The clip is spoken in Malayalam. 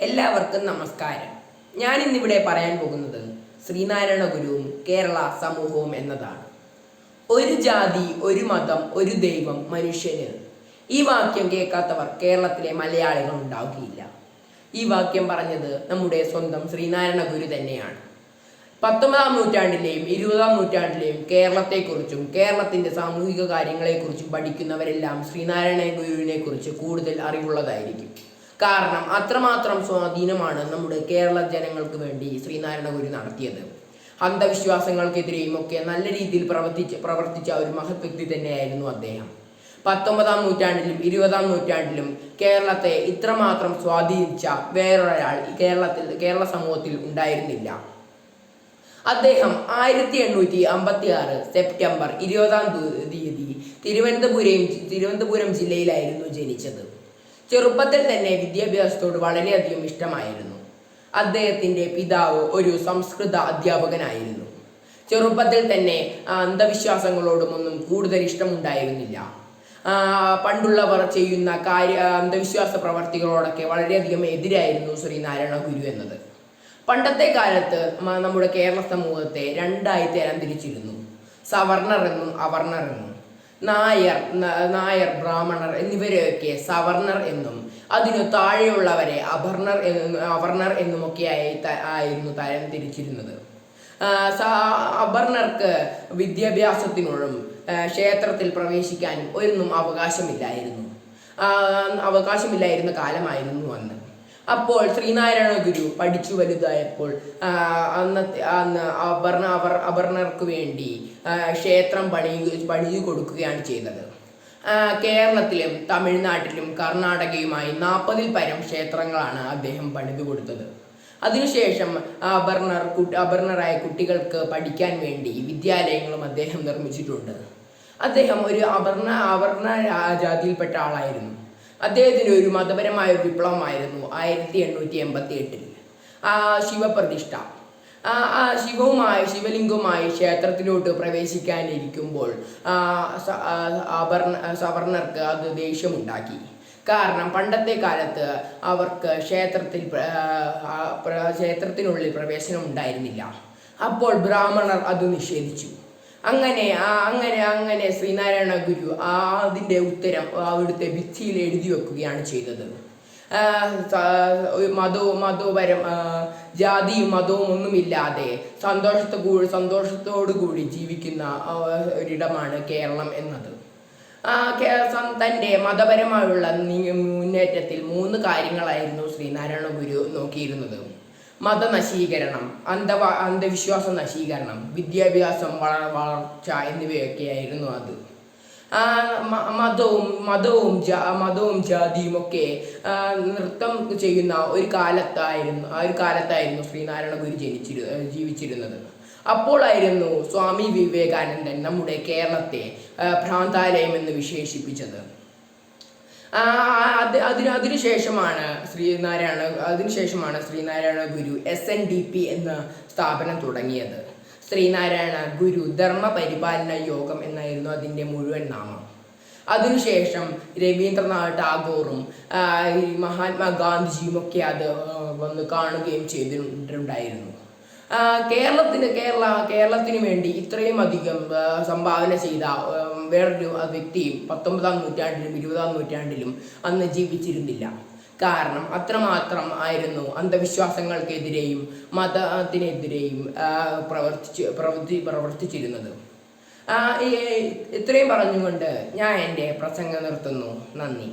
എല്ലാവർക്കും നമസ്കാരം. ഞാൻ ഇന്നിവിടെ പറയാൻ പോകുന്നത് ശ്രീനാരായണ ഗുരുവും കേരള സമൂഹവും എന്നതാണ്. ഒരു ജാതി, ഒരു മതം, ഒരു ദൈവം മനുഷ്യന്. ഈ വാക്യം കേൾക്കാത്തവർ കേരളത്തിലെ മലയാളികൾ ഉണ്ടാവുകയില്ല. ഈ വാക്യം പറഞ്ഞത് നമ്മുടെ സ്വന്തം ശ്രീനാരായണ ഗുരു തന്നെയാണ്. 19-ാം നൂറ്റാണ്ടിലെയും 20-ാം നൂറ്റാണ്ടിലെയും കേരളത്തെക്കുറിച്ചും കേരളത്തിൻ്റെ സാമൂഹിക കാര്യങ്ങളെക്കുറിച്ചും പഠിക്കുന്നവരെല്ലാം ശ്രീനാരായണ ഗുരുവിനെ കുറിച്ച് കൂടുതൽ അറിവുള്ളതായിരിക്കും. കാരണം അത്രമാത്രം സ്വാധീനമാണ് നമ്മുടെ കേരള ജനങ്ങൾക്ക് വേണ്ടി ശ്രീനാരായണ ഗുരു നടത്തിയത്. അന്ധവിശ്വാസങ്ങൾക്കെതിരെയും ഒക്കെ നല്ല രീതിയിൽ പ്രവർത്തിച്ച ഒരു മഹത് വ്യക്തി തന്നെയായിരുന്നു അദ്ദേഹം. 19-ാം നൂറ്റാണ്ടിലും 20-ാം നൂറ്റാണ്ടിലും കേരളത്തെ ഇത്രമാത്രം സ്വാധീനിച്ച വേറൊരാൾ കേരള സമൂഹത്തിൽ ഉണ്ടായിരുന്നില്ല. അദ്ദേഹം 1856 സെപ്റ്റംബർ 20-ാം തീയതി തിരുവനന്തപുരം ജില്ലയിലായിരുന്നു ജനിച്ചത്. ചെറുപ്പത്തിൽ തന്നെ വിദ്യാഭ്യാസത്തോട് വളരെയധികം ഇഷ്ടമായിരുന്നു. അദ്ദേഹത്തിൻ്റെ പിതാവ് ഒരു സംസ്കൃത അധ്യാപകനായിരുന്നു. ചെറുപ്പത്തിൽ തന്നെ അന്ധവിശ്വാസങ്ങളോടുമൊന്നും കൂടുതൽ ഇഷ്ടമുണ്ടായിരുന്നില്ല. പണ്ടുള്ളവർ ചെയ്യുന്ന അന്ധവിശ്വാസ പ്രവർത്തികളോടൊക്കെ വളരെയധികം എതിരായിരുന്നു ശ്രീനാരായണ ഗുരു എന്നത്. പണ്ടത്തെ കാലത്ത് നമ്മുടെ കേരള സമൂഹത്തെ രണ്ടായി തരംതിരിച്ചിരുന്നു. സവർണർ എന്നും അവർണർ എന്നും. നായർ, ബ്രാഹ്മണർ എന്നിവരെയൊക്കെ സവർണർ എന്നും അതിനു താഴെയുള്ളവരെ അവർണർ എന്നുമൊക്കെ ആയിരുന്നു തരം തിരിച്ചിരുന്നത്. അവർണർക്ക് വിദ്യാഭ്യാസത്തിനോടും ക്ഷേത്രത്തിൽ പ്രവേശിക്കാനും ഒന്നും അവകാശമില്ലായിരുന്ന കാലമായിരുന്നു അന്ന്. അപ്പോൾ ശ്രീനാരായണ ഗുരു പഠിച്ചു വലുതായപ്പോൾ അന്ന് അവർണർക്ക് വേണ്ടി ക്ഷേത്രം പണിതു കൊടുക്കുകയാണ് ചെയ്തത്. കേരളത്തിലും തമിഴ്നാട്ടിലും കർണാടകയുമായി 40-ൽ പരം ക്ഷേത്രങ്ങളാണ് അദ്ദേഹം പണിതു കൊടുത്തത്. അതിനുശേഷം അവർണരായ കുട്ടികൾക്ക് പഠിക്കാൻ വേണ്ടി വിദ്യാലയങ്ങളും അദ്ദേഹം നിർമ്മിച്ചിട്ടുണ്ട്. അദ്ദേഹം ഒരു അവർണ ജാതിയിൽപ്പെട്ട ആളായിരുന്നു. അദ്ദേഹത്തിന് ഒരു മതപരമായ ഒരു വിപ്ലവമായിരുന്നു 1888 ശിവപ്രതിഷ്ഠ. ശിവലിംഗവുമായി ക്ഷേത്രത്തിലോട്ട് പ്രവേശിക്കാനിരിക്കുമ്പോൾ സവർണർക്ക് അത് ദേഷ്യമുണ്ടാക്കി. കാരണം പണ്ടത്തെ കാലത്ത് അവർക്ക് ക്ഷേത്രത്തിനുള്ളിൽ പ്രവേശനം ഉണ്ടായിരുന്നില്ല. അപ്പോൾ ബ്രാഹ്മണർ അത് നിഷേധിച്ചു. അങ്ങനെ ശ്രീനാരായണ ഗുരു അതിൻ്റെ ഉത്തരം അവിടുത്തെ ഭിത്തിയിൽ എഴുതി വെക്കുകയാണ് ചെയ്തത്. മതപരം ജാതിയും മതവും ഒന്നുമില്ലാതെ സന്തോഷത്തോടു കൂടി ജീവിക്കുന്ന ഒരിടമാണ് കേരളം എന്നത്. തൻ്റെ മതപരമായുള്ള മുന്നേറ്റത്തിൽ 3 കാര്യങ്ങളായിരുന്നു ശ്രീനാരായണ ഗുരു നോക്കിയിരുന്നത്. മതനശീകരണം, അന്ധവിശ്വാസ നശീകരണം, വിദ്യാഭ്യാസം വളർച്ച എന്നിവയൊക്കെയായിരുന്നു അത്. മതവും ജാതിയും ഒക്കെ നൃത്തം ചെയ്യുന്ന ഒരു കാലത്തായിരുന്നു ശ്രീനാരായണ ഗുരു ജീവിച്ചിരുന്നത്. അപ്പോഴായിരുന്നു സ്വാമി വിവേകാനന്ദൻ നമ്മുടെ കേരളത്തെ ഭ്രാന്താലയം എന്ന് വിശേഷിപ്പിച്ചത്. അതിനുശേഷമാണ് ശ്രീനാരായണ ഗുരു SNDP എന്ന സ്ഥാപനം തുടങ്ങിയത്. ശ്രീനാരായണ ഗുരു ധർമ്മ പരിപാലന യോഗം എന്നായിരുന്നു അതിൻ്റെ മുഴുവൻ നാമം. അതിനുശേഷം രവീന്ദ്രനാഥ് ടാഗോറും മഹാത്മാഗാന്ധിജിയും ഒക്കെ അത് വന്ന് കാണുകയും ചെയ്തിട്ടുണ്ടായിരുന്നു. കേരളത്തിന് വേണ്ടി ഇത്രയും അധികം സംഭാവന ചെയ്ത വേറൊരു വ്യക്തിയും 19-ാം നൂറ്റാണ്ടിലും 20-ാം നൂറ്റാണ്ടിലും അന്ന് ജീവിച്ചിരുന്നില്ല. കാരണം അത്രമാത്രം ആയിരുന്നു അന്ധവിശ്വാസങ്ങൾക്കെതിരെയും മതത്തിനെതിരെയും പ്രവർത്തിച്ചിരുന്നത്. ഇത്രയും പറഞ്ഞുകൊണ്ട് ഞാൻ എൻ്റെ പ്രസംഗം നിർത്തുന്നു. നന്ദി.